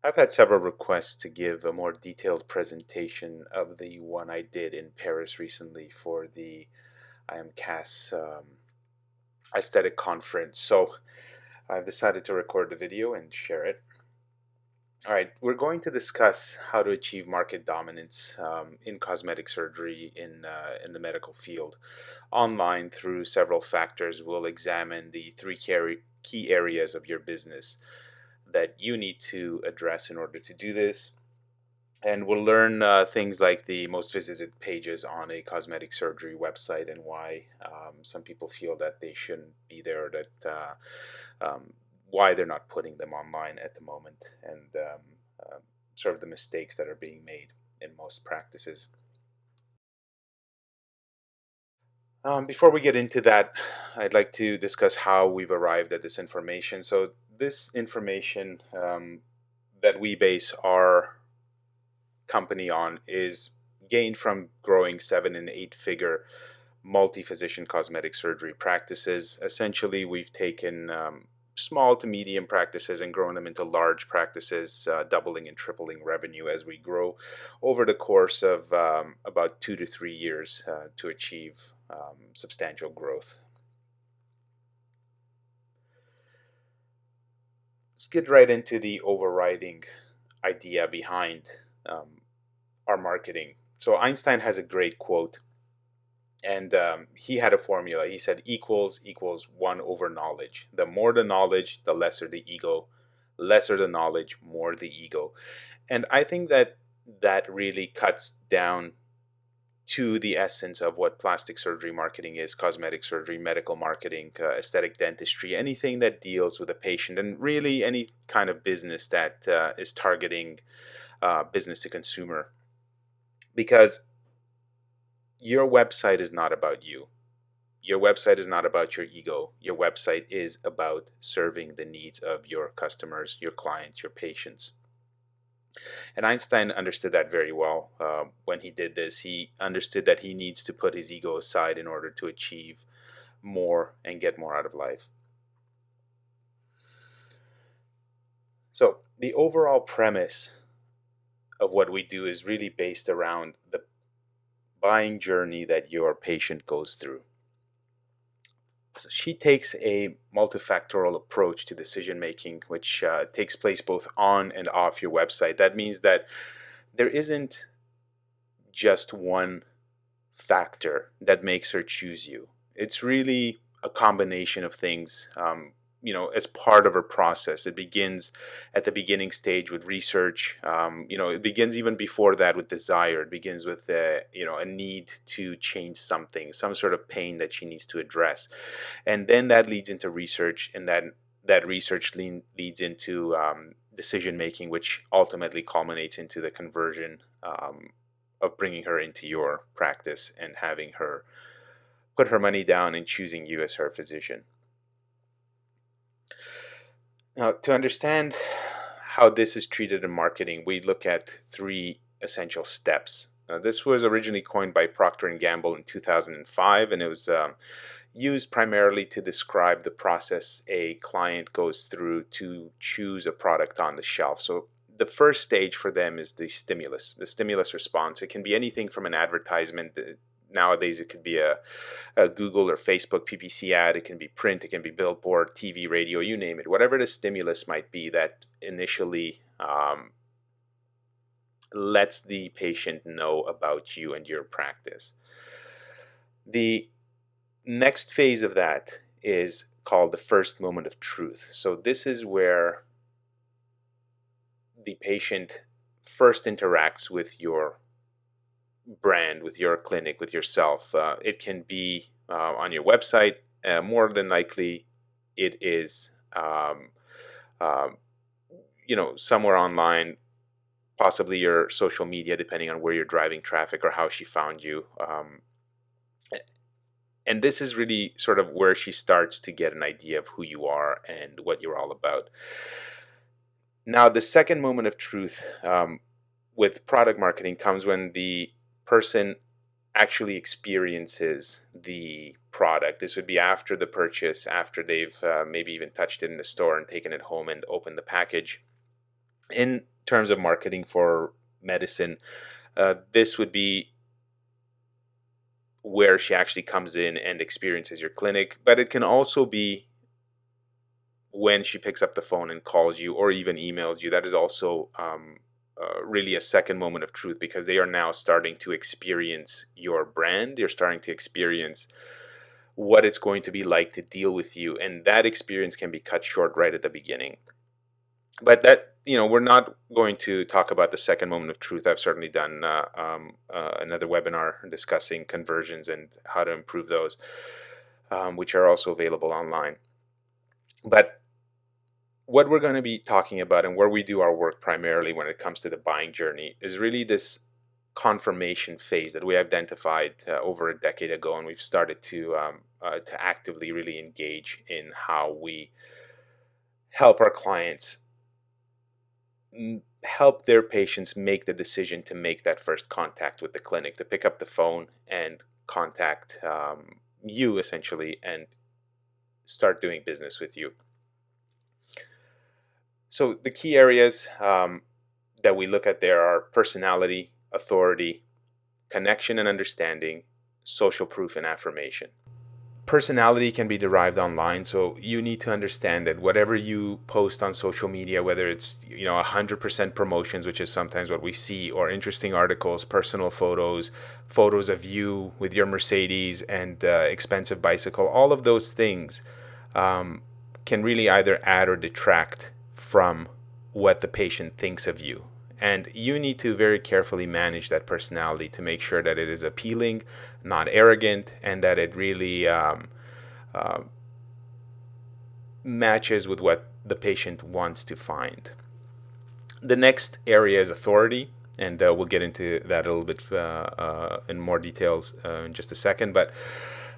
I've had several requests to give a more detailed presentation of the one I did in Paris recently for the I Am Cass aesthetic conference. So I've decided to record the video and share it. All right, we're going to discuss how to achieve market dominance in cosmetic surgery in the medical field online through several factors. We'll examine the three key areas of your business that you need to address in order to do this. And we'll learn things like the most visited pages on a cosmetic surgery website and why some people feel that they shouldn't be there, why they're not putting them online at the moment, and sort of the mistakes that are being made in most practices. Before we get into that, I'd like to discuss how we've arrived at this information. So, this information that we base our company on is gained from growing 7 and 8 figure multi-physician cosmetic surgery practices. Essentially, we've taken small to medium practices and grown them into large practices, doubling and tripling revenue as we grow over the course of about 2 to 3 years to achieve substantial growth. Let's get right into the overriding idea behind our marketing. So Einstein has a great quote, and he had a formula. He said equals 1/knowledge. The more the knowledge, the lesser the ego. Lesser the knowledge, more the ego. And I think that that really cuts down to the essence of what plastic surgery marketing is, cosmetic surgery, medical marketing, aesthetic dentistry, anything that deals with a patient, and really any kind of business that is targeting business to consumer. Because your website is not about you. Your website is not about your ego. Your website is about serving the needs of your customers, your clients, your patients. And Einstein understood that very well when he did this. He understood that he needs to put his ego aside in order to achieve more and get more out of life. So, the overall premise of what we do is really based around the buying journey that your patient goes through. So she takes a multifactorial approach to decision making, which takes place both on and off your website. That means that there isn't just one factor that makes her choose you. It's really a combination of things. As part of her process, it begins at the beginning stage with research. It begins even before that with desire. It begins with a need to change something, some sort of pain that she needs to address, and then that leads into research, and that research leads into decision making, which ultimately culminates into the conversion of bringing her into your practice and having her put her money down and choosing you as her physician. Now, to understand how this is treated in marketing, we look at 3 essential steps. This was originally coined by Procter & Gamble in 2005, and it was used primarily to describe the process a client goes through to choose a product on the shelf. So the first stage for them is the stimulus response. It can be anything from an advertisement. Nowadays, it could be a Google or Facebook PPC ad. It can be print. It can be billboard, TV, radio, you name it. Whatever the stimulus might be that initially lets the patient know about you and your practice. The next phase of that is called the first moment of truth. So this is where the patient first interacts with your brand, with your clinic, with yourself. It can be on your website. More than likely, it is somewhere online, possibly your social media, depending on where you're driving traffic or how she found you. And this is really sort of where she starts to get an idea of who you are and what you're all about. Now, the second moment of truth with product marketing comes when the person actually experiences the product. This would be after the purchase, after they've maybe even touched it in the store and taken it home and opened the package. In terms of marketing for medicine, this would be where she actually comes in and experiences your clinic. But it can also be when she picks up the phone and calls you or even emails you. That is also really a second moment of truth, because they are now starting to experience your brand. They're starting to experience what it's going to be like to deal with you. And that experience can be cut short right at the beginning. But that, we're not going to talk about the second moment of truth. I've certainly done another webinar discussing conversions and how to improve those, which are also available online. But what we're going to be talking about and where we do our work primarily when it comes to the buying journey is really this confirmation phase that we identified over a decade ago, and we've started to actively really engage in how we help our clients help their patients make the decision to make that first contact with the clinic, to pick up the phone and contact you essentially and start doing business with you. So the key areas that we look at there are personality, authority, connection and understanding, social proof, and affirmation. Personality can be derived online, so you need to understand that whatever you post on social media, whether it's 100% promotions, which is sometimes what we see, or interesting articles, personal photos of you with your Mercedes and expensive bicycle, all of those things can really either add or detract from what the patient thinks of you. And you need to very carefully manage that personality to make sure that it is appealing, not arrogant, and that it really matches with what the patient wants to find. The next area is authority, and we'll get into that a little bit in more details in just a second. But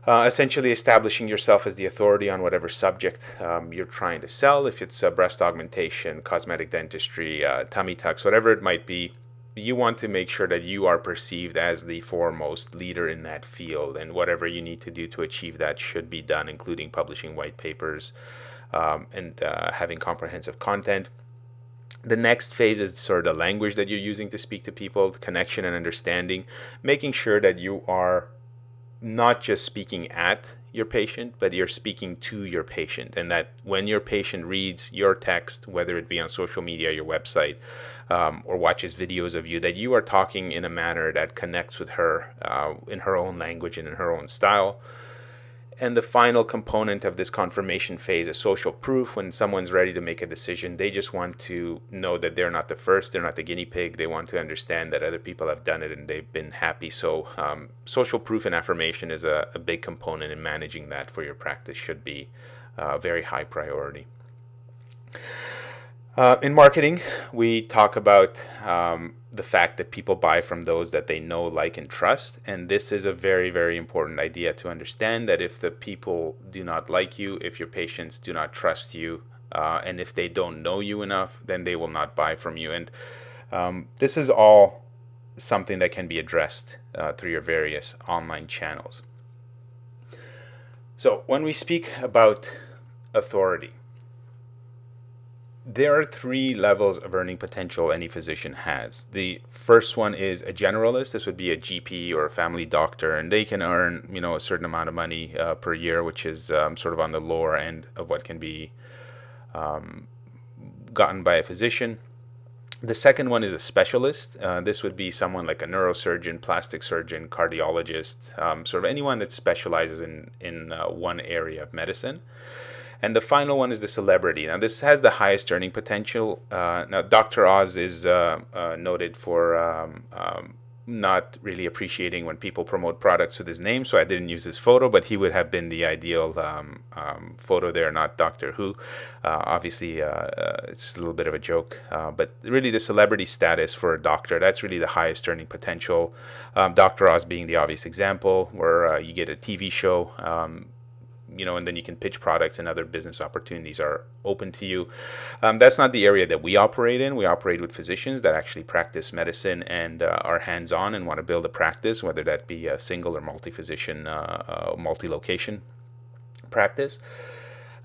essentially establishing yourself as the authority on whatever subject you're trying to sell. If it's breast augmentation, cosmetic dentistry, tummy tucks, whatever it might be, you want to make sure that you are perceived as the foremost leader in that field, and whatever you need to do to achieve that should be done, including publishing white papers and having comprehensive content. The next phase is sort of the language that you're using to speak to people, connection and understanding, making sure that you are not just speaking at your patient, but you're speaking to your patient, and that when your patient reads your text, whether it be on social media, your website, or watches videos of you, that you are talking in a manner that connects with her in her own language and in her own style. And the final component of this confirmation phase is social proof. When someone's ready to make a decision, they just want to know that they're not the first, they're not the guinea pig. They want to understand that other people have done it and they've been happy. So social proof and affirmation is a big component, in managing that for your practice should be a very high priority. In marketing, we talk about the fact that people buy from those that they know, like, and trust. And this is a very, very important idea to understand, that if the people do not like you, if your patients do not trust you, and if they don't know you enough, then they will not buy from you. And this is all something that can be addressed through your various online channels. So when we speak about authority, there are 3 levels of earning potential any physician has. The first one is a generalist. This would be a GP or a family doctor, and they can earn, a certain amount of money per year, which is sort of on the lower end of what can be gotten by a physician. The second one is a specialist. This would be someone like a neurosurgeon, plastic surgeon, cardiologist, sort of anyone that specializes in one area of medicine. And the final one is the celebrity. Now, this has the highest earning potential. Now, Dr. Oz is noted for not really appreciating when people promote products with his name, so I didn't use his photo, but he would have been the ideal photo there, not Doctor Who. Obviously, it's a little bit of a joke, but really the celebrity status for a doctor, that's really the highest earning potential. Dr. Oz being the obvious example, where you get a TV show, and then you can pitch products and other business opportunities are open to you. That's not the area that we operate in. We operate with physicians that actually practice medicine and are hands-on and want to build a practice, whether that be a single or multi-physician, multi-location practice.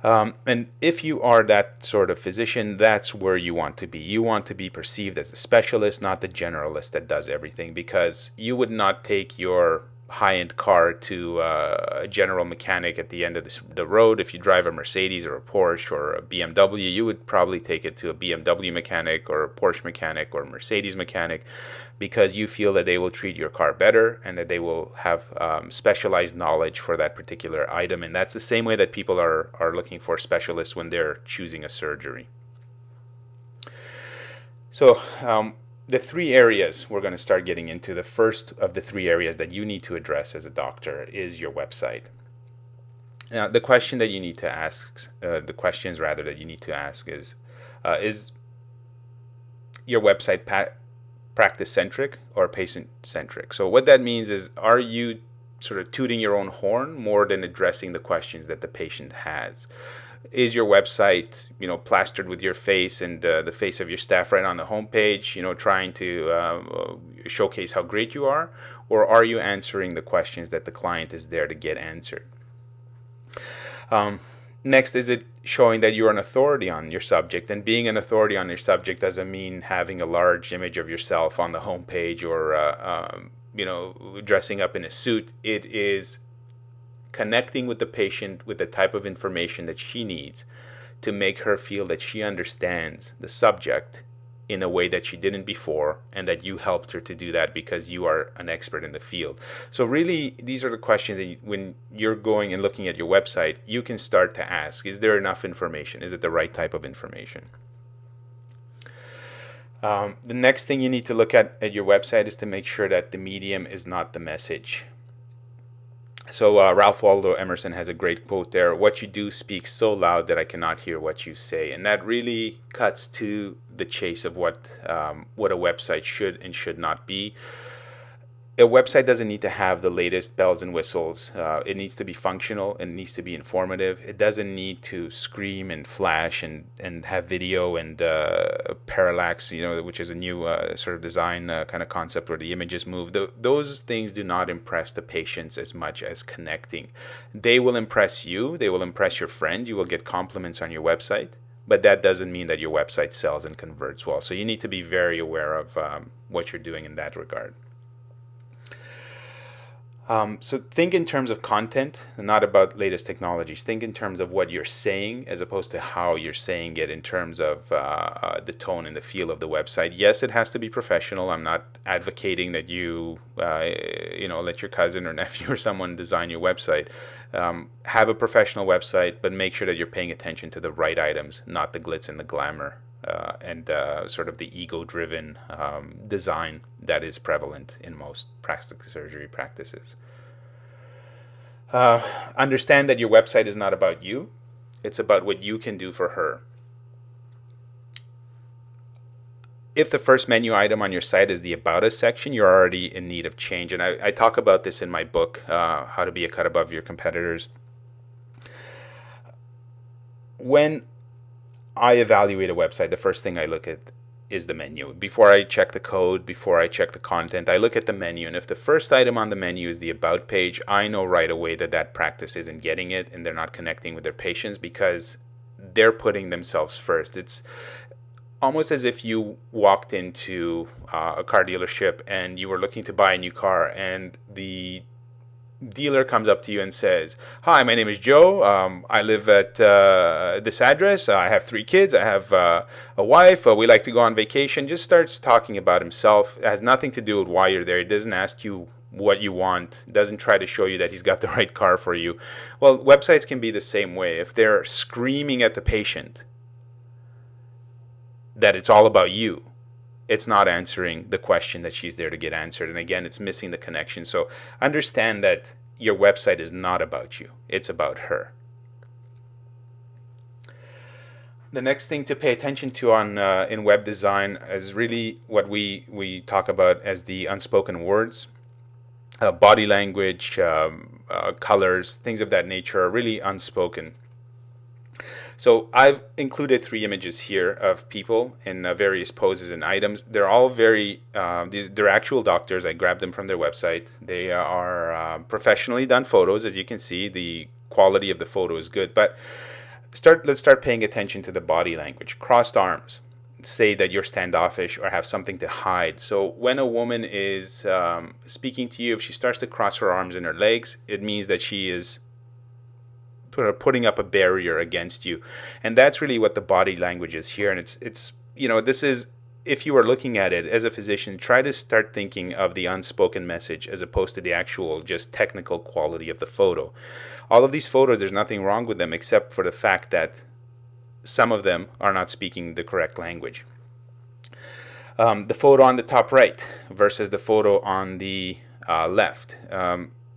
And if you are that sort of physician, that's where you want to be. You want to be perceived as a specialist, not the generalist that does everything, because you would not take your high-end car to a general mechanic at the end of the road. If you drive a Mercedes or a Porsche or a BMW, you would probably take it to a BMW mechanic or a Porsche mechanic or a Mercedes mechanic, because you feel that they will treat your car better and that they will have specialized knowledge for that particular item. And that's the same way that people are looking for specialists when they're choosing a surgery. So the three areas we're going to start getting into, the first of the three areas that you need to address as a doctor is your website. Now, the question that you need to ask, the questions rather that you need to ask is your website practice-centric or patient-centric? So what that means is, are you sort of tooting your own horn more than addressing the questions that the patient has? Is your website, plastered with your face and the face of your staff right on the homepage, trying to showcase how great you are? Or are you answering the questions that the client is there to get answered? Next, is it showing that you're an authority on your subject? And being an authority on your subject doesn't mean having a large image of yourself on the homepage or, dressing up in a suit. It is connecting with the patient with the type of information that she needs to make her feel that she understands the subject in a way that she didn't before, and that you helped her to do that because you are an expert in the field. So really, these are the questions that when you're going and looking at your website, you can start to ask, is there enough information? Is it the right type of information? The next thing you need to look at your website is to make sure that the medium is not the message. So Ralph Waldo Emerson has a great quote there: "What you do speaks so loud that I cannot hear what you say." And that really cuts to the chase of what a website should and should not be. A website doesn't need to have the latest bells and whistles. It needs to be functional. It needs to be informative. It doesn't need to scream and flash and have video and parallax, which is a new sort of design kind of concept where the images move. Those things do not impress the patients as much as connecting. They will impress you. They will impress your friends. You will get compliments on your website. But that doesn't mean that your website sells and converts well. So you need to be very aware of what you're doing in that regard. So think in terms of content, not about latest technologies. Think in terms of what you're saying as opposed to how you're saying it in terms of the tone and the feel of the website. Yes, it has to be professional. I'm not advocating that you, let your cousin or nephew or someone design your website. Have a professional website, but make sure that you're paying attention to the right items, not the glitz and the glamour. And sort of the ego-driven design that is prevalent in most plastic surgery practices. Understand that your website is not about you. It's about what you can do for her. If the first menu item on your site is the About Us section, you're already in need of change. And I talk about this in my book, How to Be a Cut Above Your Competitors. When I evaluate a website, the first thing I look at is the menu. Before I check the code, before I check the content, I look at the menu. And if the first item on the menu is the About page, I know right away that practice isn't getting it and they're not connecting with their patients because they're putting themselves first. It's almost as if you walked into a car dealership and you were looking to buy a new car, and the dealer comes up to you and says, "Hi, my name is Joe. I live at this address. I have 3 kids. I have a wife. We like to go on vacation." Just starts talking about himself. It has nothing to do with why you're there. He doesn't ask you what you want. Doesn't try to show you that he's got the right car for you. Well, websites can be the same way. If they're screaming at the patient that it's all about you, it's not answering the question that she's there to get answered. And again, it's missing the connection. So understand that your website is not about you. It's about her. The next thing to pay attention to in web design is really what we talk about as the unspoken words. Body language, colors, things of that nature are really unspoken. So I've included 3 images here of people in various poses and items. They're all they're actual doctors. I grabbed them from their website. They are professionally done photos. As you can see, the quality of the photo is good. But let's start paying attention to the body language. Crossed arms say that you're standoffish or have something to hide. So when a woman is speaking to you, if she starts to cross her arms and her legs, it means that she is putting up a barrier against you. And that's really what the body language is here. And it's this is, if you are looking at it as a physician, try to start thinking of the unspoken message as opposed to the actual just technical quality of the photo. All of these photos, there's nothing wrong with them except for the fact that some of them are not speaking the correct language. The photo on the top right versus the photo on the left.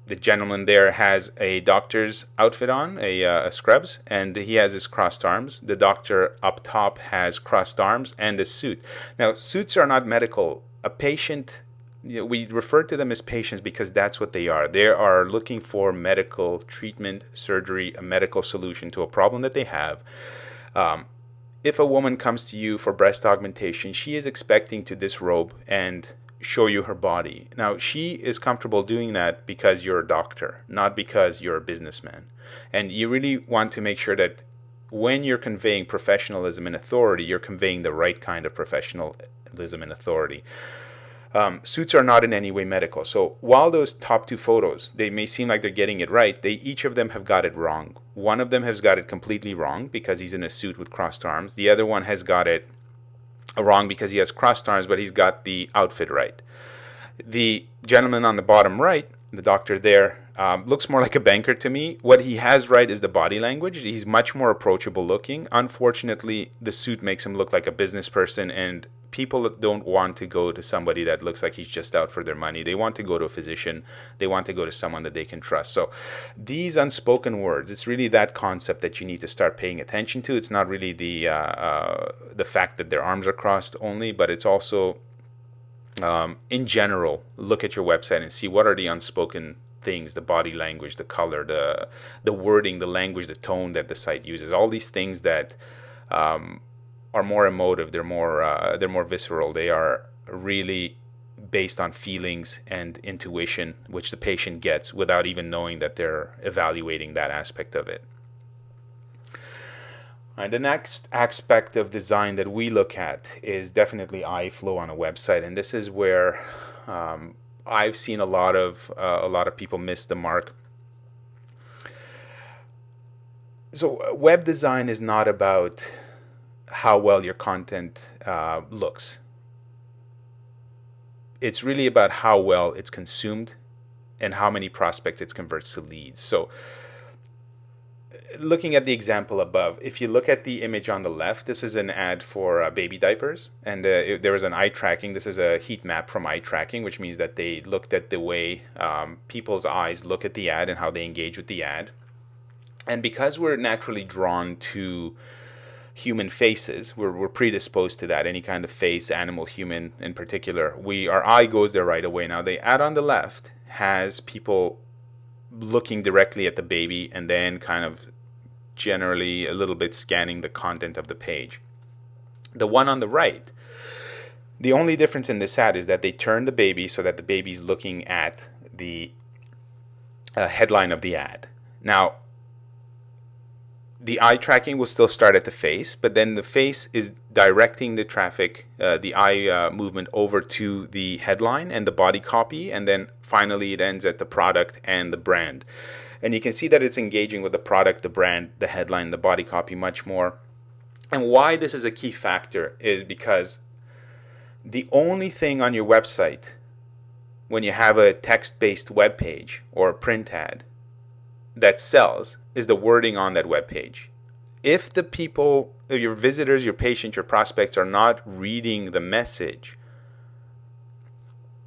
The gentleman there has a doctor's outfit on, a scrubs, and he has his crossed arms. The doctor up top has crossed arms and a suit. Now, suits are not medical. A patient, we refer to them as patients because that's what they are. They are looking for medical treatment, surgery, a medical solution to a problem that they have. If a woman comes to you for breast augmentation, she is expecting to disrobe and show you her body. Now, she is comfortable doing that because you're a doctor, not because you're a businessman. And you really want to make sure that when you're conveying professionalism and authority, you're conveying the right kind of professionalism and authority. Suits are not in any way medical. So while those top two photos, they may seem like they're getting it right, each of them have got it wrong. One of them has got it completely wrong because he's in a suit with crossed arms. The other one has got it wrong because he has crossed arms, but he's got the outfit right. The gentleman on the bottom right, the doctor there, looks more like a banker to me. What he has right is the body language. He's much more approachable looking. Unfortunately, the suit makes him look like a business person, and people don't want to go to somebody that looks like he's just out for their money. They want to go to a physician. They want to go to someone that they can trust. So these unspoken words, it's really that concept that you need to start paying attention to. It's not really the fact that their arms are crossed only, but it's also, in general, look at your website and see what are the unspoken things, the body language, the color, the wording, the language, the tone that the site uses. All these things that are more emotive, they're more visceral. They are really based on feelings and intuition, which the patient gets without even knowing that they're evaluating that aspect of it. And the next aspect of design that we look at is definitely eye flow on a website, and this is where I've seen a lot of people miss the mark. So web design is not about how well your content looks. It's really about how well it's consumed and how many prospects it converts to leads. So looking at the example above, if you look at the image on the left, this is an ad for baby diapers, and there was an eye tracking. This is a heat map from eye tracking, which means that they looked at the way people's eyes look at the ad and how they engage with the ad. And because we're naturally drawn to human faces, we're predisposed to that, any kind of face, animal, human in particular, our eye goes there right away. Now the ad on the left has people looking directly at the baby and then kind of generally a little bit scanning the content of the page. The one on the right, the only difference in this ad is that they turn the baby so that the baby's looking at the headline of the ad. Now, the eye tracking will still start at the face, but then the face is directing the traffic, the eye movement over to the headline and the body copy, and then finally it ends at the product and the brand. And you can see that it's engaging with the product, the brand, the headline, the body copy much more. And why this is a key factor is because the only thing on your website when you have a text-based web page or a print ad that sells is the wording on that web page. If the people, your visitors, your patients, your prospects are not reading the message,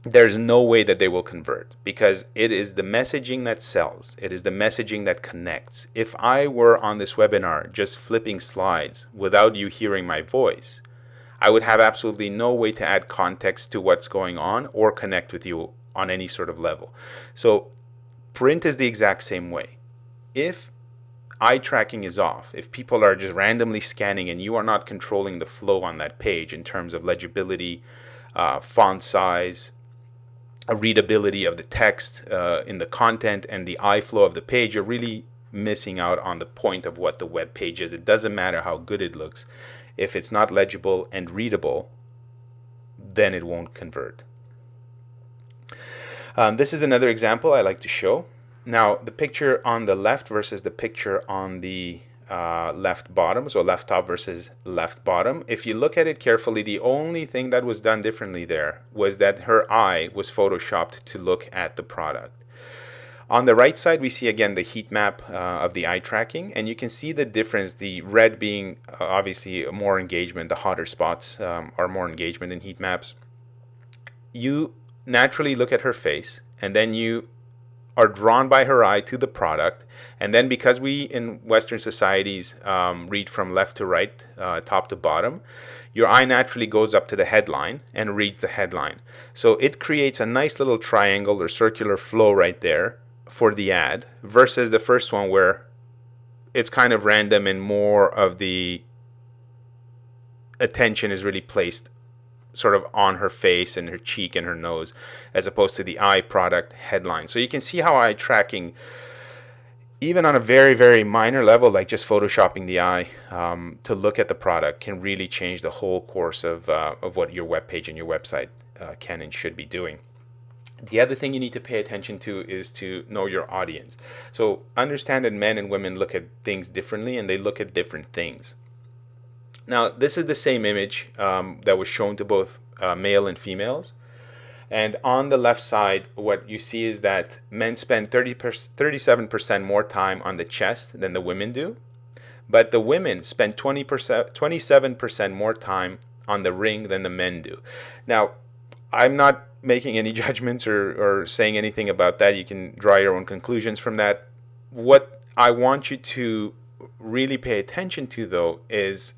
there's no way that they will convert, because it is the messaging that sells. It is the messaging that connects. If I were on this webinar just flipping slides without you hearing my voice, I would have absolutely no way to add context to what's going on or connect with you on any sort of level. So print is the exact same way. If eye tracking is off, if people are just randomly scanning and you are not controlling the flow on that page in terms of legibility, font size, readability of the text in the content, and the eye flow of the page, you're really missing out on the point of what the web page is. It doesn't matter how good it looks. If it's not legible and readable, then it won't convert. This is another example I like to show. Now, the picture on the left versus the picture on the left bottom, so left top versus left bottom. If you look at it carefully, the only thing that was done differently there was that her eye was photoshopped to look at the product. On the right side, we see again the heat map of the eye tracking, and you can see the difference, the red being obviously more engagement, the hotter spots are more engagement in heat maps. You naturally look at her face, and then you are drawn by her eye to the product, and then because we in Western societies read from left to right, top to bottom, your eye naturally goes up to the headline and reads the headline. So it creates a nice little triangle or circular flow right there for the ad, versus the first one where it's kind of random and more of the attention is really placed sort of on her face and her cheek and her nose, as opposed to the eye product headline. So you can see how eye tracking, even on a very, very minor level, like just photoshopping the eye to look at the product, can really change the whole course of what your web page and your website can and should be doing. The other thing you need to pay attention to is to know your audience. So understand that men and women look at things differently, and they look at different things. Now, this is the same image that was shown to both male and females. And on the left side, what you see is that men spend 37% more time on the chest than the women do. But the women spend 27% more time on the ring than the men do. Now, I'm not making any judgments or saying anything about that. You can draw your own conclusions from that. What I want you to really pay attention to, though, is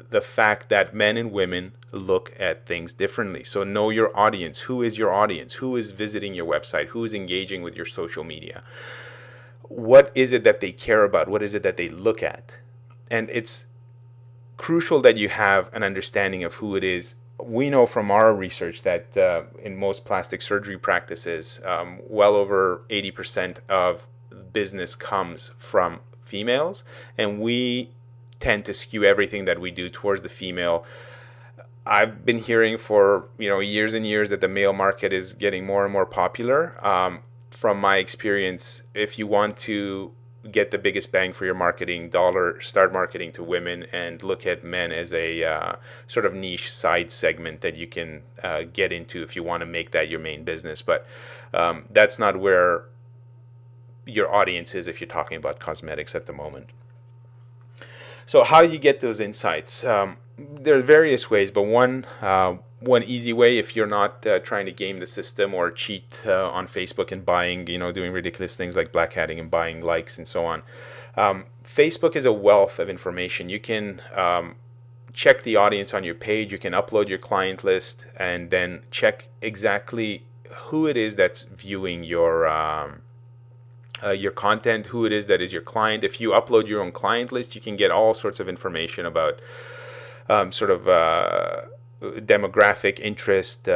the fact that men and women look at things differently. So know your audience. Who is your audience? Who is visiting your website? Who is engaging with your social media? What is it that they care about? What is it that they look at? And it's crucial that you have an understanding of who it is. We know from our research that in most plastic surgery practices, well over 80% of business comes from females, and we tend to skew everything that we do towards the female. I've been hearing for years and years that the male market is getting more and more popular. From my experience, if you want to get the biggest bang for your marketing dollar, start marketing to women and look at men as a sort of niche side segment that you can get into if you want to make that your main business. But that's not where your audience is if you're talking about cosmetics at the moment. So how you get those insights? There are various ways, but one easy way, if you're not trying to game the system or cheat on Facebook and buying, doing ridiculous things like black hatting and buying likes and so on. Facebook is a wealth of information. You can check the audience on your page. You can upload your client list and then check exactly who it is that's viewing your content, who it is that is your client. If you upload your own client list, you can get all sorts of information about demographic, interest,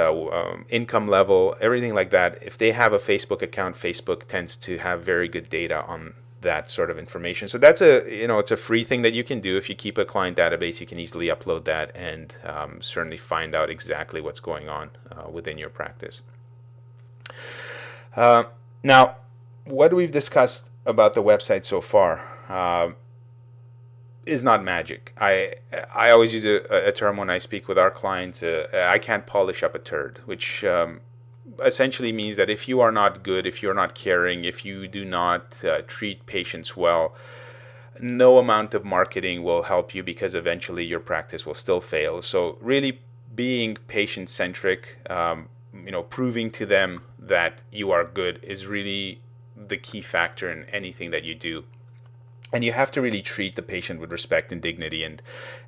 income level, everything like that. If they have a Facebook account, Facebook tends to have very good data on that sort of information. So that's it's a free thing that you can do. If you keep a client database, you can easily upload that and certainly find out exactly what's going on within your practice. Now, what we've discussed about the website so far is not magic. I always use a term when I speak with our clients. I can't polish up a turd, which essentially means that if you are not good, if you're not caring, if you do not treat patients well, no amount of marketing will help you, because eventually your practice will still fail. So really being patient-centric, proving to them that you are good is really the key factor in anything that you do. And you have to really treat the patient with respect and dignity,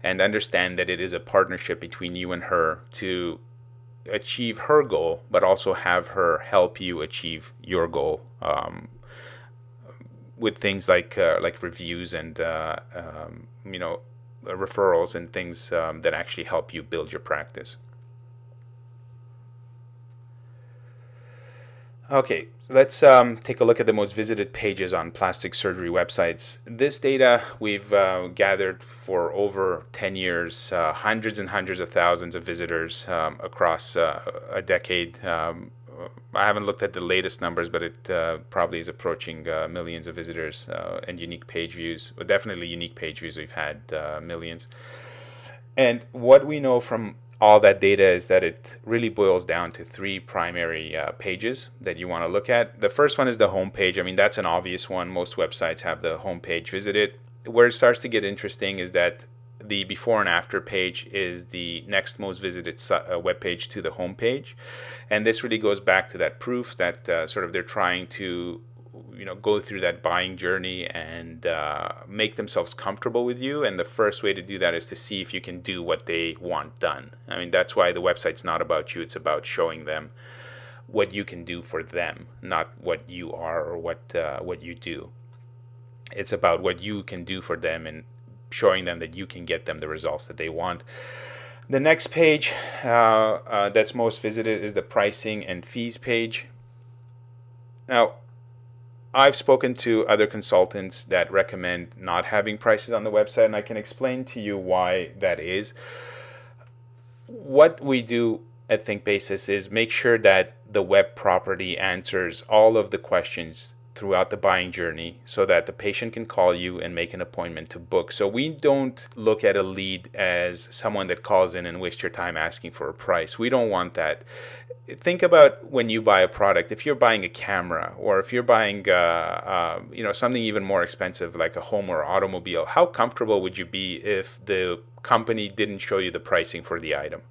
and understand that it is a partnership between you and her to achieve her goal, but also have her help you achieve your goal with things like reviews and referrals and things that actually help you build your practice. Okay, let's take a look at the most visited pages on plastic surgery websites. This data we've gathered for over 10 years, hundreds and hundreds of thousands of visitors across a decade. I haven't looked at the latest numbers, but it probably is approaching millions of visitors and unique page views. Well, definitely unique page views, we've had millions. And what we know from all that data is that it really boils down to three primary pages that you want to look at. The first one is the home page. I mean, that's an obvious one. Most websites have the home page. Visit it. Where it starts to get interesting is that the before and after page is the next most visited web page to the home page. And this really goes back to that proof that sort of they're trying to go through that buying journey and make themselves comfortable with you. And the first way to do that is to see if you can do what they want done. I mean, that's why the website's not about you. It's about showing them what you can do for them, not what you are or what you do. It's about what you can do for them and showing them that you can get them the results that they want. The next page that's most visited is the pricing and fees page. Now, I've spoken to other consultants that recommend not having prices on the website, and I can explain to you why that is. What we do at ThinkBasis is make sure that the web property answers all of the questions throughout the buying journey so that the patient can call you and make an appointment to book. So we don't look at a lead as someone that calls in and wastes your time asking for a price. We don't want that. Think about when you buy a product. If you're buying a camera, or if you're buying something even more expensive like a home or automobile, how comfortable would you be if the company didn't show you the pricing for the item?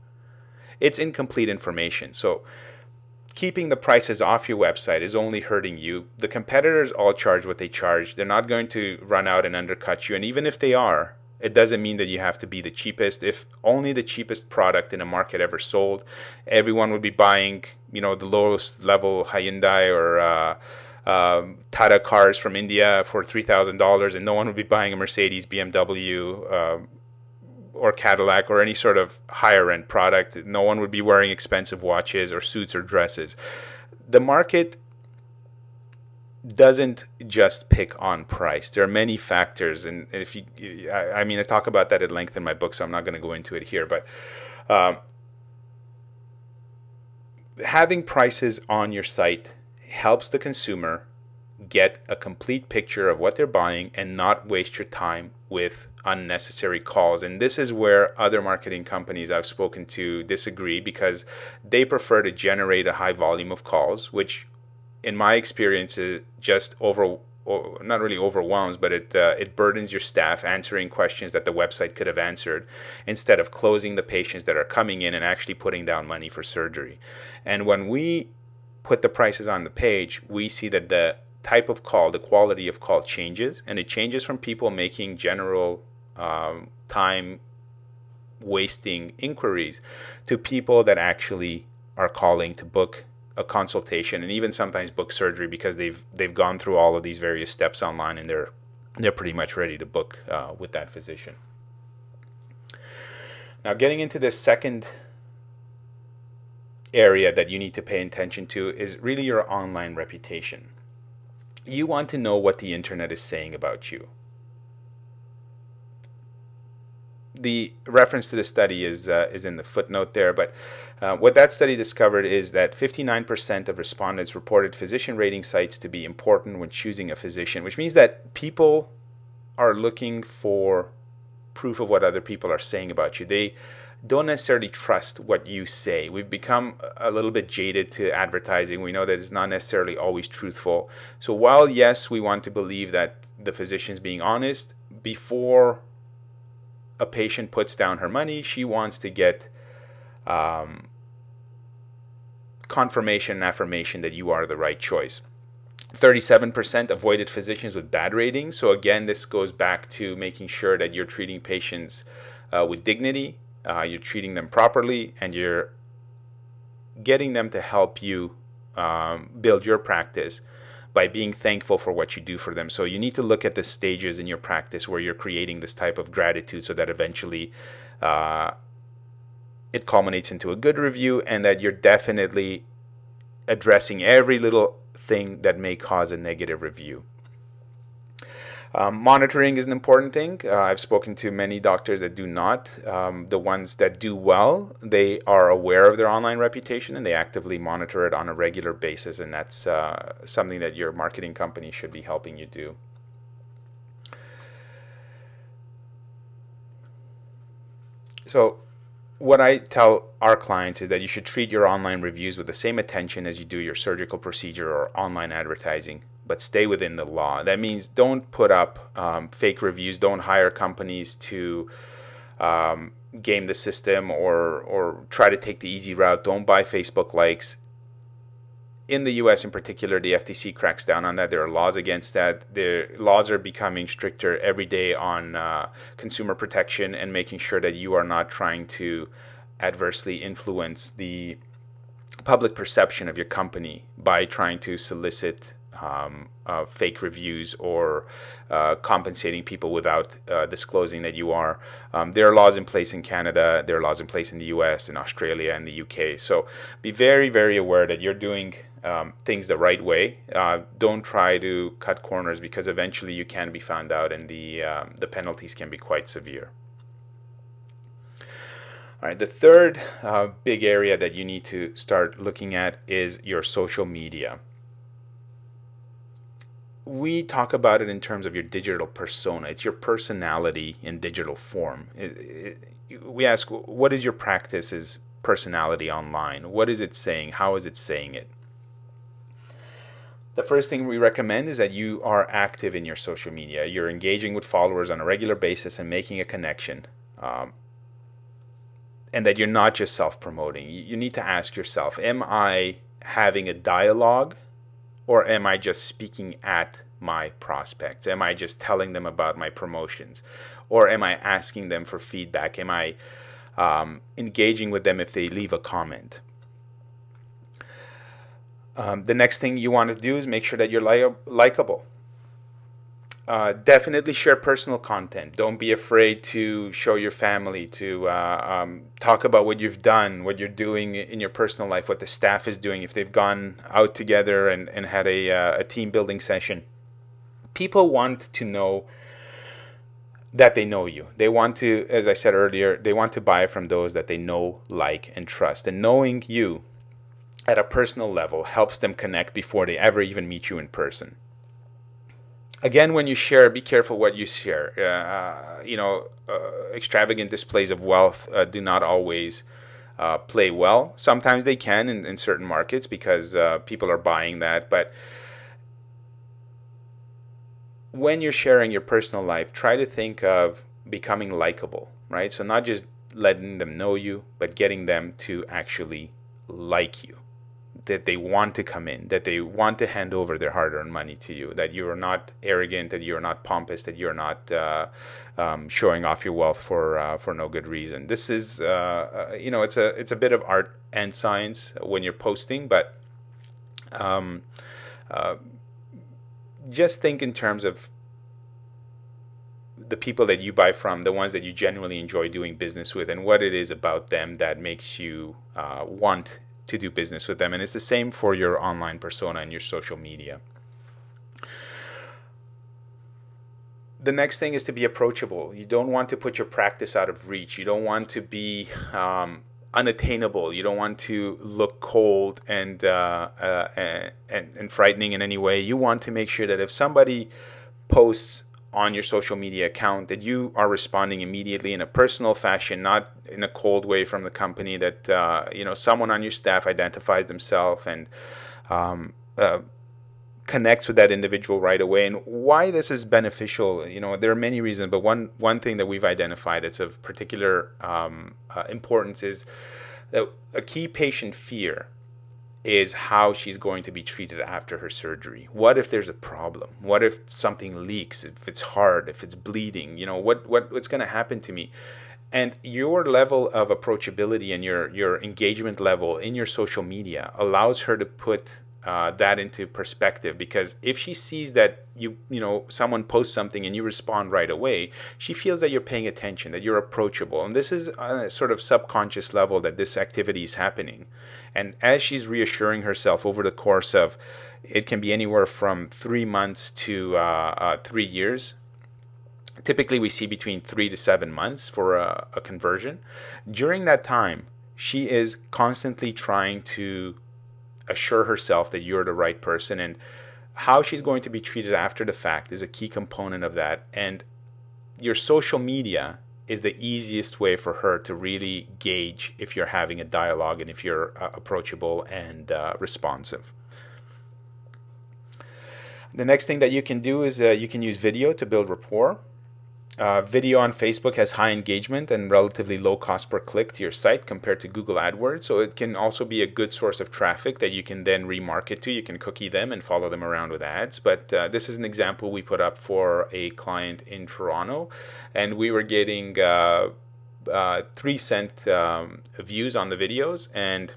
It's incomplete information. So keeping the prices off your website is only hurting you. The competitors all charge what they charge. They're not going to run out and undercut you. And even if they are, it doesn't mean that you have to be the cheapest. If only the cheapest product in a market ever sold, everyone would be buying, the lowest level Hyundai or Tata cars from India for $3,000, and no one would be buying a Mercedes, BMW, or Cadillac or any sort of higher end product. No one would be wearing expensive watches or suits or dresses. The market doesn't just pick on price. There are many factors, and if I talk about that at length in my book, so I'm not going to go into it here. But having prices on your site helps the consumer get a complete picture of what they're buying and not waste your time with unnecessary calls. And this is where other marketing companies I've spoken to disagree, because they prefer to generate a high volume of calls, which in my experience is just not really overwhelms, but it burdens your staff answering questions that the website could have answered, instead of closing the patients that are coming in and actually putting down money for surgery. And when we put the prices on the page, we see that the type of call, the quality of call changes, and it changes from people making general time wasting inquiries to people that actually are calling to book a consultation and even sometimes book surgery, because they've gone through all of these various steps online and they're pretty much ready to book with that physician. Now, getting into this second area that you need to pay attention to is really your online reputation. You want to know what the internet is saying about you. The reference to the study is in the footnote there, but what that study discovered is that 59% of respondents reported physician rating sites to be important when choosing a physician, which means that people are looking for proof of what other people are saying about you. They don't necessarily trust what you say. We've become a little bit jaded to advertising. We know that it's not necessarily always truthful. So while, yes, we want to believe that the physician's being honest, before a patient puts down her money, she wants to get confirmation and affirmation that you are the right choice. 37% avoided physicians with bad ratings. So again, this goes back to making sure that you're treating patients with dignity, you're treating them properly, and you're getting them to help you build your practice by being thankful for what you do for them. So you need to look at the stages in your practice where you're creating this type of gratitude, so that eventually it culminates into a good review, and that you're definitely addressing every little thing that may cause a negative review. Monitoring is an important thing. I've spoken to many doctors that do not. The ones that do well, they are aware of their online reputation and they actively monitor it on a regular basis, and that's something that your marketing company should be helping you do. So what I tell our clients is that you should treat your online reviews with the same attention as you do your surgical procedure or online advertising, but stay within the law. That means don't put up fake reviews. Don't hire companies to game the system or try to take the easy route. Don't buy Facebook likes. In the US in particular, the FTC cracks down on that. There are laws against that. The laws are becoming stricter every day on consumer protection and making sure that you are not trying to adversely influence the public perception of your company by trying to solicit fake reviews or compensating people without disclosing that you are. There are laws in place in Canada, there are laws in place in the US, in Australia, and the UK. So be very, very aware that you're doing things the right way. Don't try to cut corners, because eventually you can be found out and the penalties can be quite severe. All right, the third big area that you need to start looking at is your social media. We talk about it in terms of your digital persona. It's your personality in digital form. We ask, what is your practice's personality online? What is it saying? How is it saying it? The first thing we recommend is that you are active in your social media. You're engaging with followers on a regular basis and making a connection. And that you're not just self-promoting. You need to ask yourself, am I having a dialogue, or am I just speaking at my prospects? Am I just telling them about my promotions? Or am I asking them for feedback? Am I engaging with them if they leave a comment? The next thing you want to do is make sure that you're likable. Definitely share personal content. Don't be afraid to show your family, to talk about what you've done, what you're doing in your personal life, what the staff is doing, if they've gone out together and had a team building session. People want to know that they know you. They want to, as I said earlier, they want to buy from those that they know, like, and trust. And knowing you at a personal level helps them connect before they ever even meet you in person. Again, when you share, be careful what you share. Extravagant displays of wealth do not always play well. Sometimes they can in certain markets because people are buying that. But when you're sharing your personal life, try to think of becoming likable, right? So not just letting them know you, but getting them to actually like you. That they want to come in, that they want to hand over their hard-earned money to you, that you are not arrogant, that you are not pompous, that you are not showing off your wealth for no good reason. This is, it's a bit of art and science when you're posting, but just think in terms of the people that you buy from, the ones that you genuinely enjoy doing business with, and what it is about them that makes you want to do business with them. And it's the same for your online persona and your social media. The next thing is to be approachable. You don't want to put your practice out of reach. You don't want to be unattainable. You don't want to look cold and frightening in any way. You want to make sure that if somebody posts on your social media account, that you are responding immediately in a personal fashion, not in a cold way from the company, that someone on your staff identifies themselves and connects with that individual right away. And why this is beneficial, there are many reasons, but one thing that we've identified that's of particular importance is that a key patient fear is how she's going to be treated after her surgery. What if there's a problem? What if something leaks? If it's hard? If it's bleeding? What's going to happen to me? And your level of approachability and your engagement level in your social media allows her to put that into perspective, because if she sees that someone posts something and you respond right away, she feels that you're paying attention, that you're approachable, and this is on a sort of subconscious level that this activity is happening. And as she's reassuring herself over the course of, it can be anywhere from 3 months to 3 years. Typically, we see between 3 to 7 months for a conversion. During that time, she is constantly trying to assure herself that you're the right person, and how she's going to be treated after the fact is a key component of that. And your social media is the easiest way for her to really gauge if you're having a dialogue and if you're approachable and responsive. The next thing that you can do is you can use video to build rapport. Video on Facebook has high engagement and relatively low cost per click to your site compared to Google AdWords. So it can also be a good source of traffic that you can then remarket to. You can cookie them and follow them around with ads. But this is an example we put up for a client in Toronto, and we were getting 3-cent views on the videos, and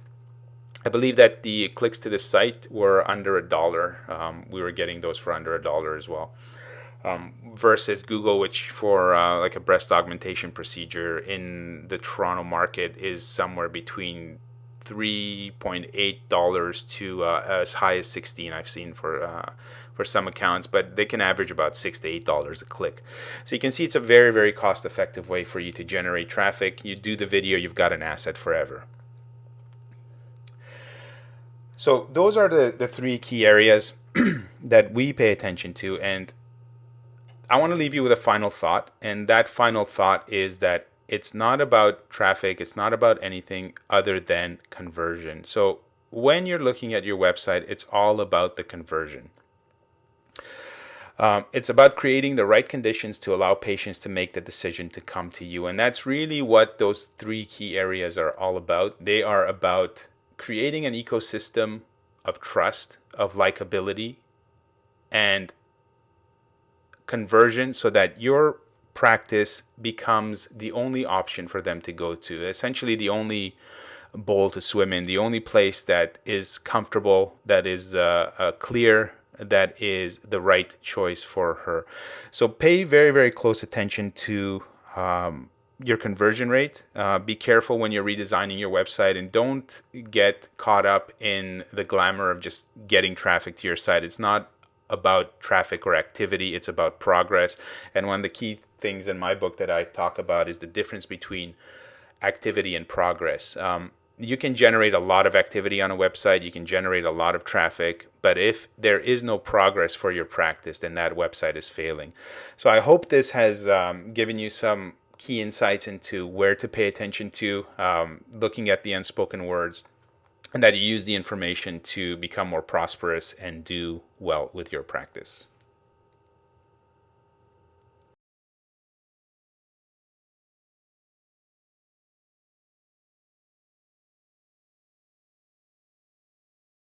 I believe that the clicks to the site were under $1. We were getting those for under $1 as well. Versus Google, which for like a breast augmentation procedure in the Toronto market is somewhere between $3.8 to as high as $16. I've seen for some accounts, but they can average about $6 to $8 a click. So you can see it's a very, very cost-effective way for you to generate traffic. You do the video, you've got an asset forever. So those are the 3 key areas that we pay attention to, and I want to leave you with a final thought, and that final thought is that it's not about traffic, it's not about anything other than conversion. So when you're looking at your website, it's all about the conversion. It's about creating the right conditions to allow patients to make the decision to come to you, and that's really what those 3 key areas are all about. They are about creating an ecosystem of trust, of likability, and conversion, so that your practice becomes the only option for them to go to, essentially the only bowl to swim in, the only place that is comfortable, that is clear, that is the right choice for her. So pay very, very close attention to your conversion rate. Be careful when you're redesigning your website, and don't get caught up in the glamour of just getting traffic to your site. It's not about traffic or activity, it's about progress. And one of the key things in my book that I talk about is the difference between activity and progress. You can generate a lot of activity on a website, you can generate a lot of traffic, but if there is no progress for your practice, then that website is failing. So I hope this has given you some key insights into where to pay attention to, looking at the unspoken words, and that you use the information to become more prosperous and do well with your practice.